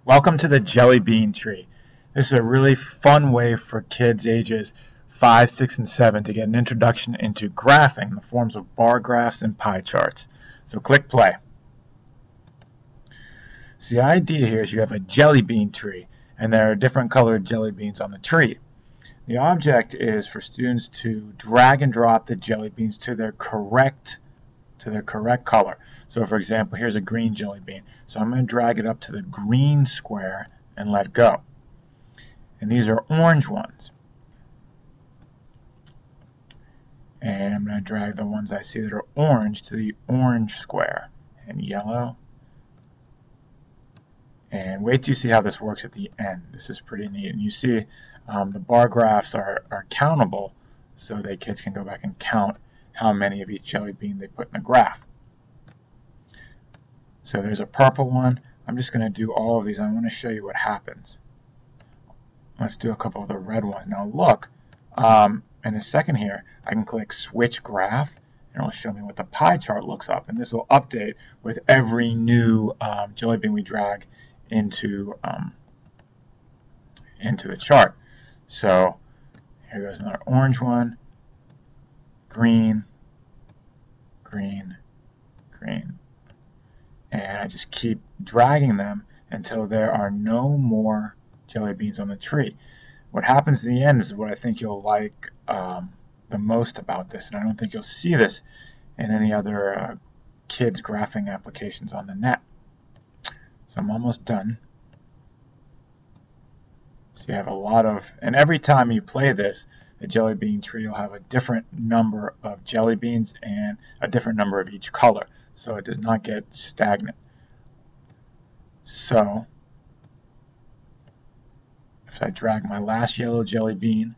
Welcome to the Jellybean Tree. This is a really fun way for kids ages 5, 6, and 7 to get an introduction into graphing in the forms of bar graphs and pie charts. So click play. So the idea here is you have a jellybean tree, and there are different colored jelly beans on the tree. The object is for students to drag and drop the jelly beans to their correct color. So for example, here's a green jelly bean. So I'm going to drag it up to the green square and let go. And these are orange ones. And I'm going to drag the ones I see that are orange to the orange square. And yellow. And wait till you see how this works at the end. This is pretty neat. And you see the bar graphs are countable, so that kids can go back and count how many of each jelly bean they put in the graph. So there's a purple one. I'm just going to do all of these. I want to show you what happens. Let's do a couple of the red ones. Now look, in a second here, I can click Switch Graph, and it'll show me what the pie chart looks up. And this will update with every new jelly bean we drag into the chart. So here goes another orange one. Green, green, green. And I just keep dragging them until there are no more jelly beans on the tree. What happens in the end is what I think you'll like the most about this, and I don't think you'll see this in any other kids graphing applications on the net. So I'm almost done. So you have a lot of, and every time you play this, the jellybean tree will have a different number of jelly beans and a different number of each color, so it does not get stagnant. So if I drag my last yellow jelly bean,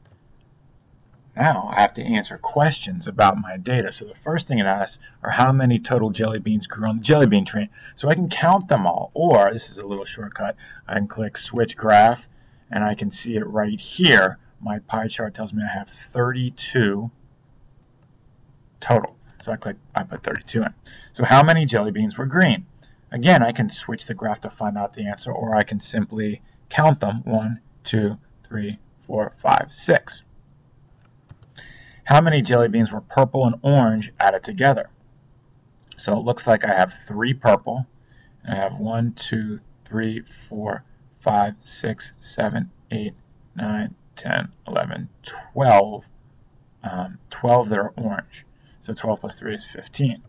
now I have to answer questions about my data. So the first thing it asks are how many total jelly beans grew on the jellybean tree. So I can count them all, or this is a little shortcut, I can click Switch Graph, and I can see it right here. My pie chart tells me I have 32 total. So I put 32 in. So how many jelly beans were green? Again, I can switch the graph to find out the answer, or I can simply count them. 1, 2, 3, 4, 5, 6. How many jelly beans were purple and orange added together? So it looks like I have 3 purple, and I have 1, 2, 3, 4, 5, 6, 7, 8, 9, 10, 11, 12. 12 that are orange. So 12 plus 3 is 15.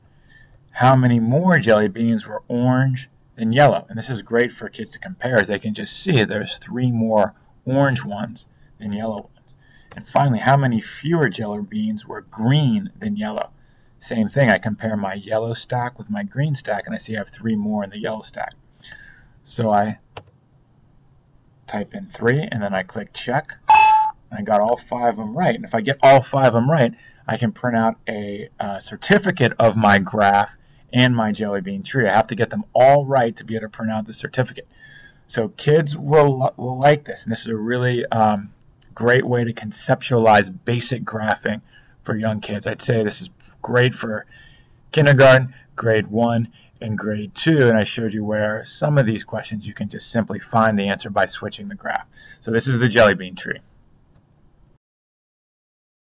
How many more jelly beans were orange than yellow? And this is great for kids to compare, as they can just see there's 3 more orange ones than yellow ones. And finally, how many fewer jelly beans were green than yellow? Same thing, I compare my yellow stack with my green stack, and I see I have 3 more in the yellow stack. So I type in 3, and then I click check. I got all 5 of them right. And if I get all 5 of them right, I can print out a certificate of my graph and my jellybean tree. I have to get them all right to be able to print out the certificate. So kids will like this, and this is a really great way to conceptualize basic graphing for young kids. I'd say this is great for kindergarten, grade 1, and grade 2, and I showed you where some of these questions you can just simply find the answer by switching the graph. So this is the jellybean tree.